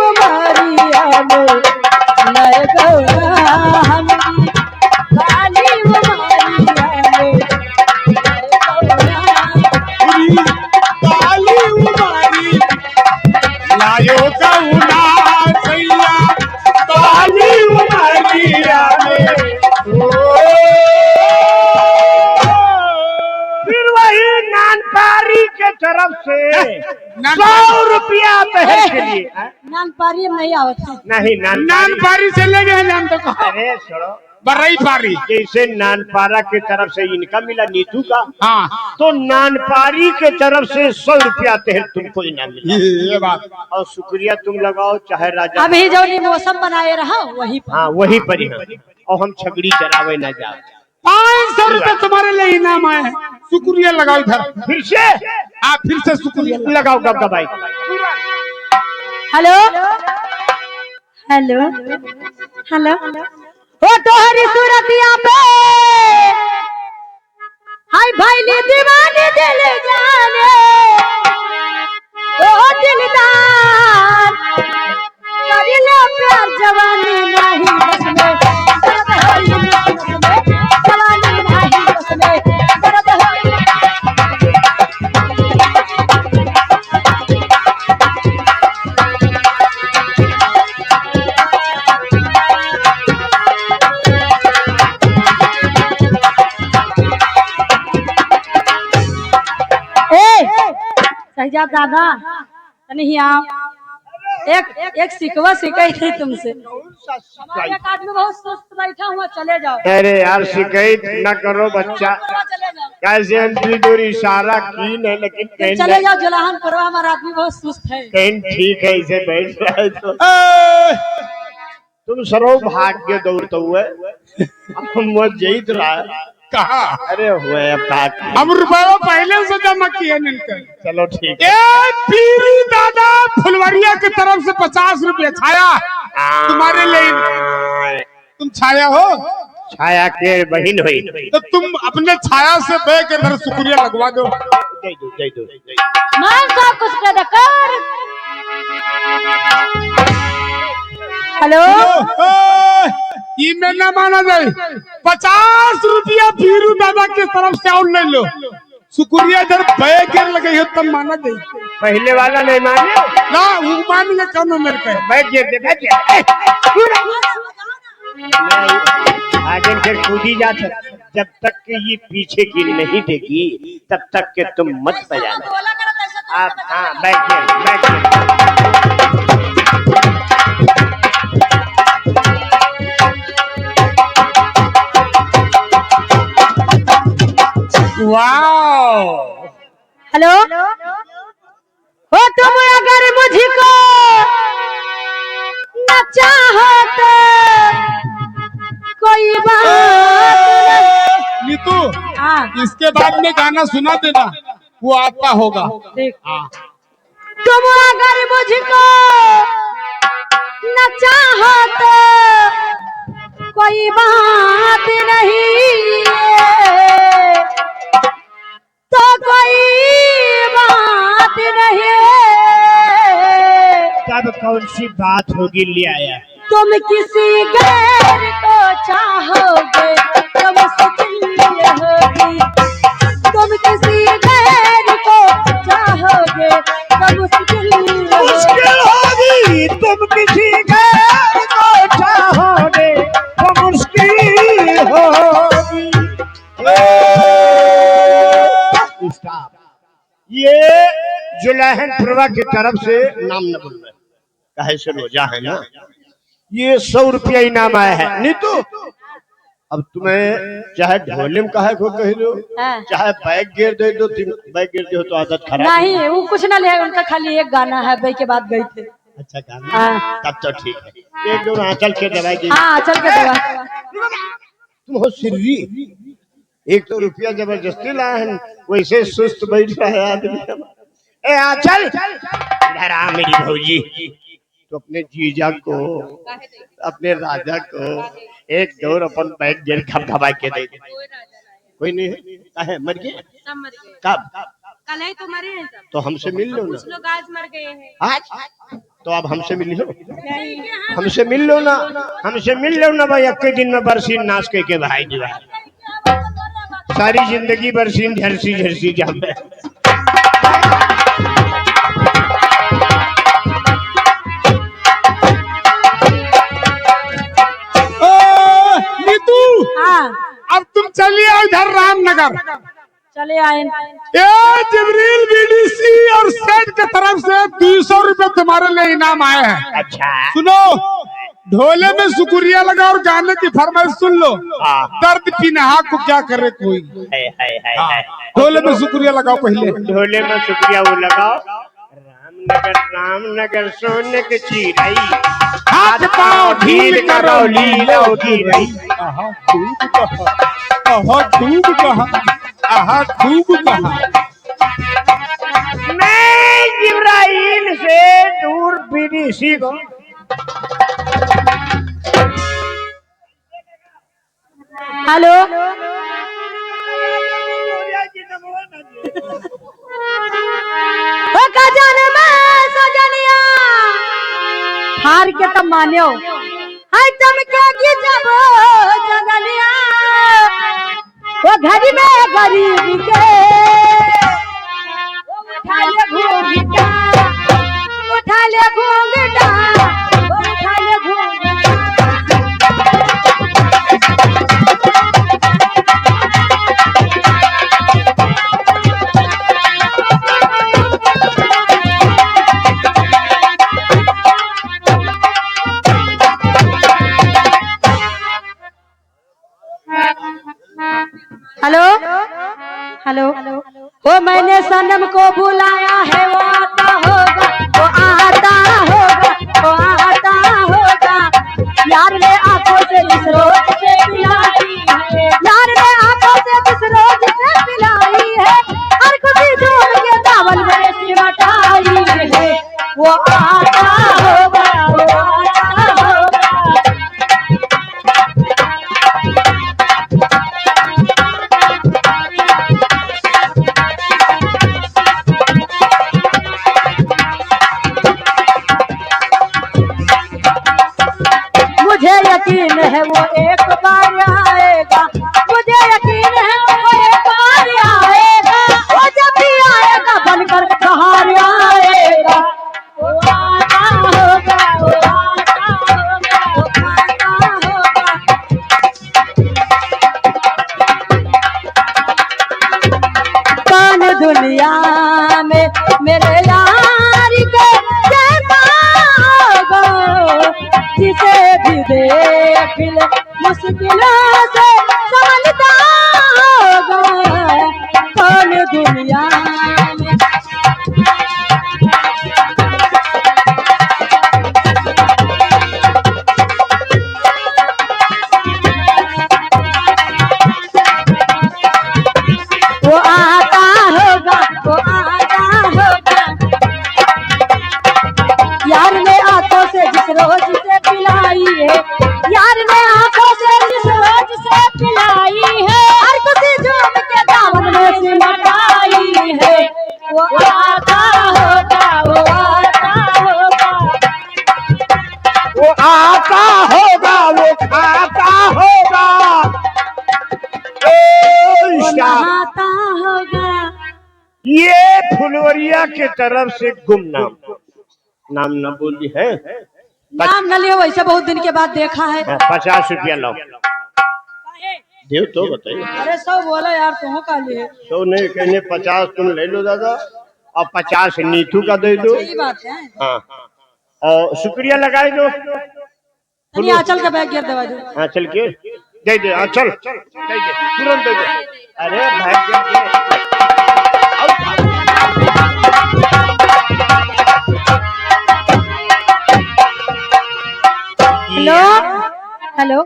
उमरिया में नय गौरा हमारी काली उमरिया में काली उमारी लायो कौना सैया काली उमरिया में फिर वही नानपारी के तरफ से 100 रुपया पहल के लिए नानपारी में नहीं आवता नहीं नानपारी से ले गए हम तो कहा अरे सुनो बरई पारी जैसे नानपारा के तरफ से इनका मिला नीतू का हाँ तो नानपारी के तरफ से 100 रुपया तहत तुमको इनाम मिला ये बात और शुक्रिया तुम लगाओ चाहे राजा अभी जो मौसम बनाए रहा वही पर। हाँ वही पर ही और हम छगड़ी चरावे न जाओ 500 रुपये तुम्हारे लिए इनाम आए हैं शुक्रिया लगाओ इधर फिर से हाँ फिर से शुक्रिया लगाओ गप भाई हेलो हेलो हेलो ओ तोहरी सूरतिया पे हाय भाई नी दीवानी दिल जाने ओ दिलदार करी लो प्यार जवानी नहीं बस में जवानी नहीं बस में दर्द होई सही दादा नहीं आप एक सिकवा सीखा ही तुमसे हमारे एक आदमी बहुत सुस्त बैठा हुआ चले जाओ अरे यार शिकायत न करो बच्चा चले जाओ कैसे हम दूर इशारा की नहीं लेकिन कहीं चले जाओ जुलाहन पर हमारा आदमी बहुत सुस्त है कहीं ठीक है इसे बैठ रहा है तो तुम सरो भाग्य दौड़ते हुए हम वो जीत रहा है कहा अरे हुए अब हम रुपये पहले से जमा किए मिलकर चलो ठीक है पीरी दादा फुलवरिया की तरफ से 50 रुपये छाया तुम्हारे लिए तुम छाया हो छाया के बहन हुई तो तुम अपने छाया से बह के इधर शुक्रिया लगवा दो दे दो मान साहब कुछ कर हेलो ये में ना माना जाए 50 रुपया पीरू दादा की तरफ से और ले लो शुक्रिया इधर बह के लगे हो तब माना जाए पहले वाला नहीं माने ना वो मान ले कौन मेरे को बैठ गए आगे फिर कूदी जाते जब तक कि ये पीछे की नहीं देगी तब तक के तुम मत बजाना आप हाँ बैठ गए वाओ हेलो हो तुम अगर मुझको न चाहो तो कोई बात नीतू हाँ इसके बाद में गाना सुना देना वो आपका होगा हाँ तुम अगर मुझको न चाहो तो कोई बात नहीं है तो कोई बात नहीं तब कौन सी बात होगी ले आया तुम किसी गैर को चाहोगे तो मुश्किल होगी तुम किसी गैर को चाहोगे तो मुश्किल होगी तुम किसी गैर को चाहोगे तो मुश्किल होगी ये जुलाहन प्रभा की तरफ से नाम न बोलना कहे से रोजा है ना ये 100 रुपया इनाम आया है नीतू अब तुम्हें चाहे ढोले में कहे को कह दो चाहे बैग गिर दे दो बैग गिर दे तो आदत खराब नहीं वो कुछ ना ले उनका खाली एक गाना है भाई के बाद गई थे अच्छा गाना तब तो ठीक है एक दो आंचल के दवाई हाँ आंचल के दवा तुम हो सिर्री 100 रुपया जबरदस्ती लाए हैं वैसे सुस्त बैठ रहा है आदमी ए आंचल इधर आ मेरी भौजी तो अपने जीजा को अपने राजा को एक दौर अपन बैग गिर खबखबा के दे कोई नहीं है मर गए कब कल है तो मरे हैं सब तो हमसे मिल लो ना कुछ लोग आज मर गए हैं आज तो आप हमसे मिल लो, हमसे मिल लो ना, हमसे मिल लो ना भाई। अक्के दिन में बरसीन नाच के भाई जी भाई सारी जिंदगी बरसीन झरसी झरसी जावे। नीतू हाँ अब तुम चलिए इधर रामनगर। चले आए। ये जिब्रील बीडीसी और सेठ की तरफ से 200 रुपए तुम्हारे लिए इनाम आए हैं। अच्छा सुनो, ढोले में शुक्रिया लगा और गाने की फरमाइश सुन लो। दर्द पिनहा को क्या करे कोई। ढोले में शुक्रिया लगाओ पहले। ढोले में शुक्रिया वो लगाओ। रामनगर रामनगर सोने के चिराई, हाथ पाँव ढील करो लीलो की रही। खूब कहा, आहा खूब कहा। मैं जिब्राइल से दूर बीडीसी को हेलो सजनिया हार के तब मान्यो हाय चमकेगी जब जगनिया वो घड़ी में गरीबी के उठा ले घूंघटा, उठा ले घूंघटा, उठा ले घूंघटा। हेलो हेलो वो मैंने सनम को बुलाया है, वो आता होगा, वो आता होगा, वो आता होगा। यार ने आंखों से इस रोज से पिलाई है, यार ने आंखों से इस रोज से पिलाई है। हर खुशी जोड़ के दावल में सिमटाई है, वो आता होगा, वो आता होगा। मुझे यकीन है वो एक बार आएगा, मुझे यकीन है वो एक बार आएगा। वो जब भी आएगा बनकर बाहर आएगा, वो आता होगा, वो आता होगा, वो आता होगा। कौन दुनिया में मेरे यार के जैसा होगा, जिसे भी देख ले मुश्किलों से संभलता होगा। कौन दुनिया में वो आता होगा, वो आता होगा। यार ने आंखों से जिस रोज से पिलाई है, यार ने आंखों से जिस रोज से पिलाई है। हर खुशी झूम के दामन में सिमटाई है, वो आता होगा, वो आता होगा। वो आता होगा, वो आता होगा। वो नहाता होगा। ये फुलवरिया के तरफ से गुमनाम नाम न बोली है। नाम न लियो, वैसे बहुत दिन के बाद देखा है। 50 रुपया लो देव तो बताइए। अरे 100 बोला यार, तुम का लिए 100 नहीं कहने 50 तुम ले लो दादा, और 50 नीतू का दे दो। सही बात है। हाँ और शुक्रिया लगाए दो। आंचल का बैग गिर दवा दो। आंचल के दे दे, आंचल दे दे, तुरंत दे दे। अरे भाई हेलो हेलो